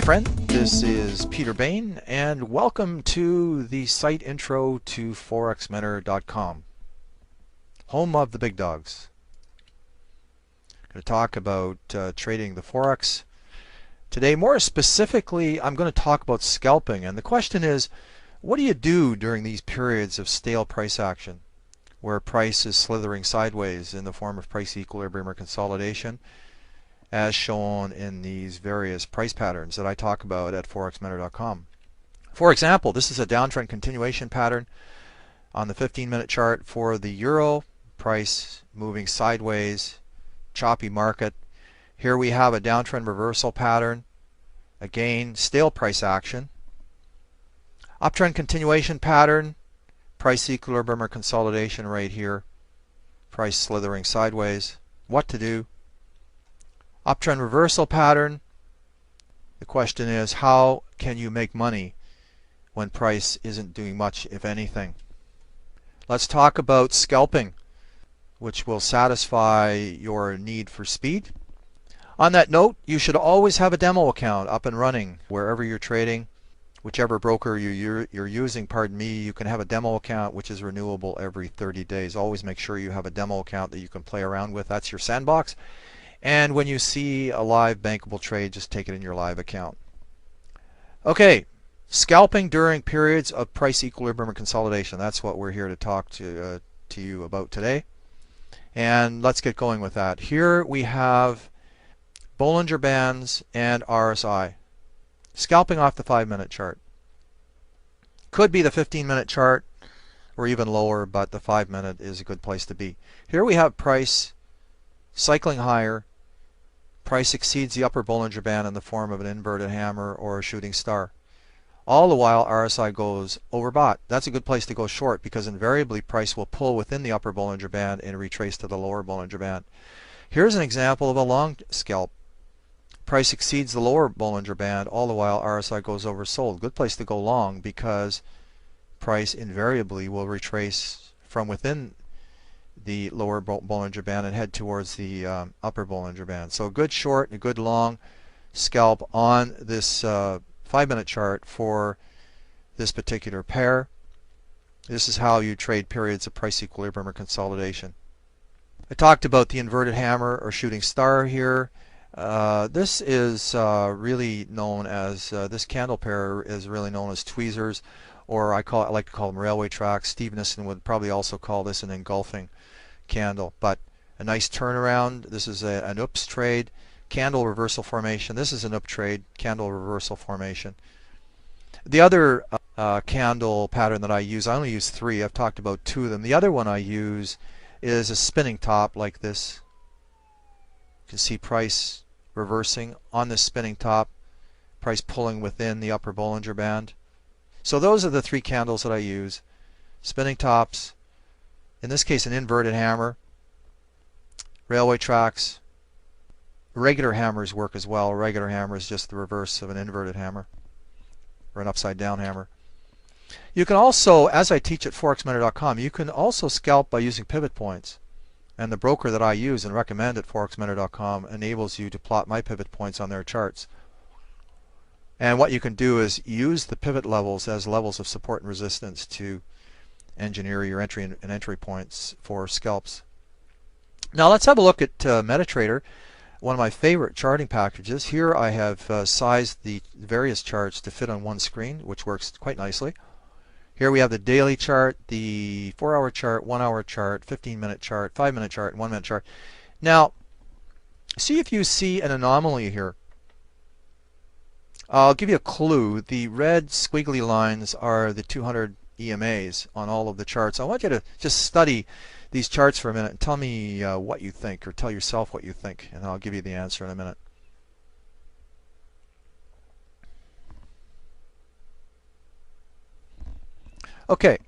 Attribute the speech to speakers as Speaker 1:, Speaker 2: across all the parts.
Speaker 1: Hi friend, this is Peter Bain and welcome to the site intro to forexmentor.com, home of the big dogs. I'm going to talk about trading the Forex. Today, more specifically, I'm going to talk about scalping, and the question is, what do you do during these periods of stale price action where price is slithering sideways in the form of price equilibrium or consolidation, as shown in these various price patterns that I talk about at forexmentor.com. For example, this is a downtrend continuation pattern on the 15-minute chart for the euro, price moving sideways, choppy market. Here we have a downtrend reversal pattern, again stale price action. Uptrend continuation pattern, price equilibrium or consolidation right here, price slithering sideways. What to do? Uptrend reversal pattern. The question is, how can you make money when price isn't doing much, if anything? Let's talk about scalping, which will satisfy your need for speed. On that note, you should always have a demo account up and running wherever you're trading. Whichever broker you're using, pardon me, you can have a demo account which is renewable every 30 days. Always make sure you have a demo account that you can play around with. That's your sandbox. And when you see a live bankable trade, just take it in your live account. Okay, scalping during periods of price equilibrium and consolidation. That's what we're here to talk to you about today. And let's get going with that. Here we have Bollinger Bands and RSI. Scalping off the 5-minute chart. Could be the 15-minute chart or even lower, but the 5-minute is a good place to be. Here we have price cycling higher. Price exceeds the upper Bollinger Band in the form of an inverted hammer or a shooting star. All the while RSI goes overbought. That's a good place to go short because invariably price will pull within the upper Bollinger Band and retrace to the lower Bollinger Band. Here's an example of a long scalp. Price exceeds the lower Bollinger Band, all the while RSI goes oversold. Good place to go long because price invariably will retrace from within the lower Bollinger Band and head towards the upper Bollinger Band. So a good short and a good long scalp on this 5-minute chart for this particular pair. This is how you trade periods of price equilibrium or consolidation. I talked about the inverted hammer or shooting star here. This is really known as, this candle pair is really known as tweezers, or I like to call them railway tracks. Steve Nissen would probably also call this an engulfing candle, but a nice turnaround. This is an oops trade, candle reversal formation. This is an up trade, candle reversal formation. The other candle pattern that I use, I only use 3. I've talked about 2 of them. The other one I use is a spinning top like this. You can see price reversing on this spinning top, price pulling within the upper Bollinger Band. So those are the 3 candles that I use. Spinning tops, in this case an inverted hammer, railway tracks. Regular hammers work as well. A regular hammer is just the reverse of an inverted hammer or an upside down hammer. You can also, as I teach at forexmentor.com, you can also scalp by using pivot points. And the broker that I use and recommend at forexmentor.com enables you to plot my pivot points on their charts. And what you can do is use the pivot levels as levels of support and resistance to engineer your entry and entry points for scalps. Now let's have a look at MetaTrader, one of my favorite charting packages. Here I have sized the various charts to fit on one screen, which works quite nicely. Here we have the daily chart, the 4-hour chart, 1-hour chart, 15-minute chart, 5-minute chart, and 1-minute chart. Now, see if you see an anomaly here. I'll give you a clue. The red squiggly lines are the 200 EMAs on all of the charts. I want you to just study these charts for a minute and tell me what you think, or tell yourself what you think, and I'll give you the answer in a minute. Okay,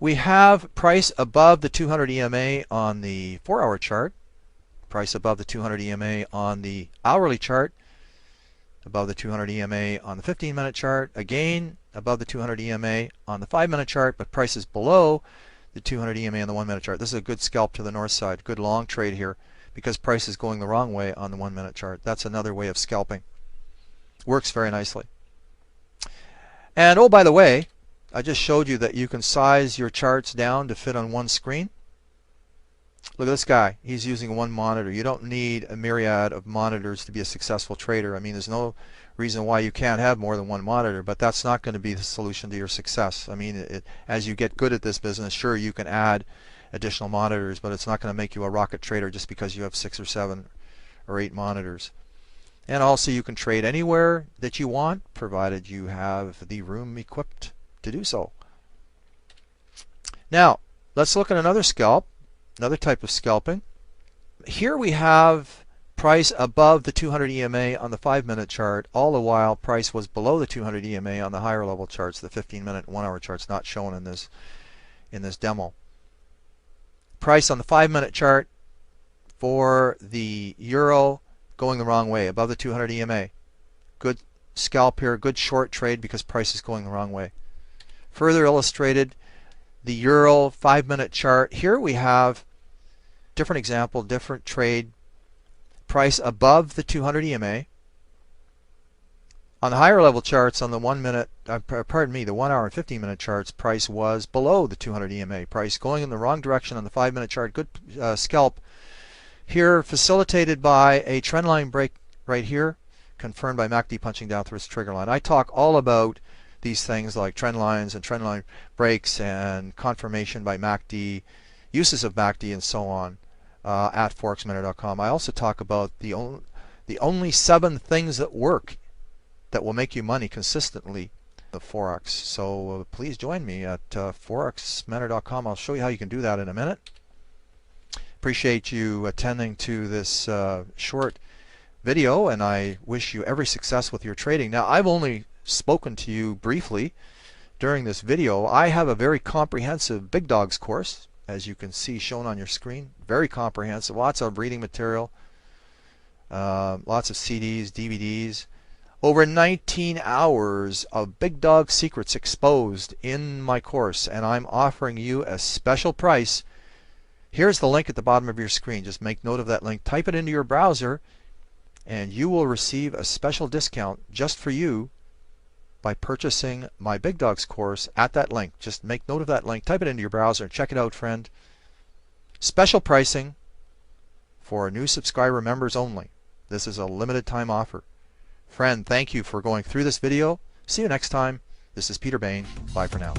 Speaker 1: we have price above the 200 EMA on the 4-hour chart, price above the 200 EMA on the hourly chart, above the 200 EMA on the 15-minute chart, again above the 200 EMA on the 5-minute chart, but price is below the 200 EMA on the 1-minute chart. This is a good scalp to the north side, good long trade here because price is going the wrong way on the 1-minute chart. That's another way of scalping. Works very nicely. And oh, by the way, I just showed you that you can size your charts down to fit on one screen. Look at this guy. He's using one monitor. You don't need a myriad of monitors to be a successful trader. I mean, there's no reason why you can't have more than one monitor, but that's not going to be the solution to your success. I mean, as you get good at this business, sure, you can add additional monitors, but it's not going to make you a rocket trader just because you have 6 or 7 or 8 monitors. And also, you can trade anywhere that you want, provided you have the room equipped to do so. Now, let's look at another scalp, another type of scalping. Here we have price above the 200 EMA on the 5-minute chart, all the while price was below the 200 EMA on the higher level charts, the 15-minute and 1-hour charts, not shown in this demo. Price on the 5-minute chart for the euro going the wrong way, above the 200 EMA. Good scalp here, good short trade because price is going the wrong way. Further illustrated, the euro 5-minute chart. Here we have different example, different trade. Price above the 200 EMA. On the higher level charts, on the 1-minute, the 1-hour and 15-minute charts, price was below the 200 EMA. Price going in the wrong direction on the 5-minute chart. Good scalp here, facilitated by a trend line break right here, confirmed by MACD punching down through its trigger line. I talk all about these things like trend lines and trend line breaks and confirmation by MACD, uses of MACD, and so on at forexminute.com. I also talk about the only 7 things that work that will make you money consistently the Forex. So please join me at forexminute.com. I'll show you how you can do that in a minute. Appreciate you attending to this short video, and I wish you every success with your trading. Now, I've only spoken to you briefly during this video. I have a very comprehensive Big Dogs course, as you can see shown on your screen. Very comprehensive, lots of reading material, lots of CDs, DVDs. Over 19 hours of Big Dog secrets exposed in my course, and I'm offering you a special price. Here's the link at the bottom of your screen. Just make note of that link, type it into your browser, and you will receive a special discount just for you by purchasing my Big Dogs course at that link. Just make note of that link, type it into your browser, and check it out, friend. Special pricing for new subscriber members only. This is a limited time offer. Friend, thank you for going through this video. See you next time. This is Peter Bain. Bye for now.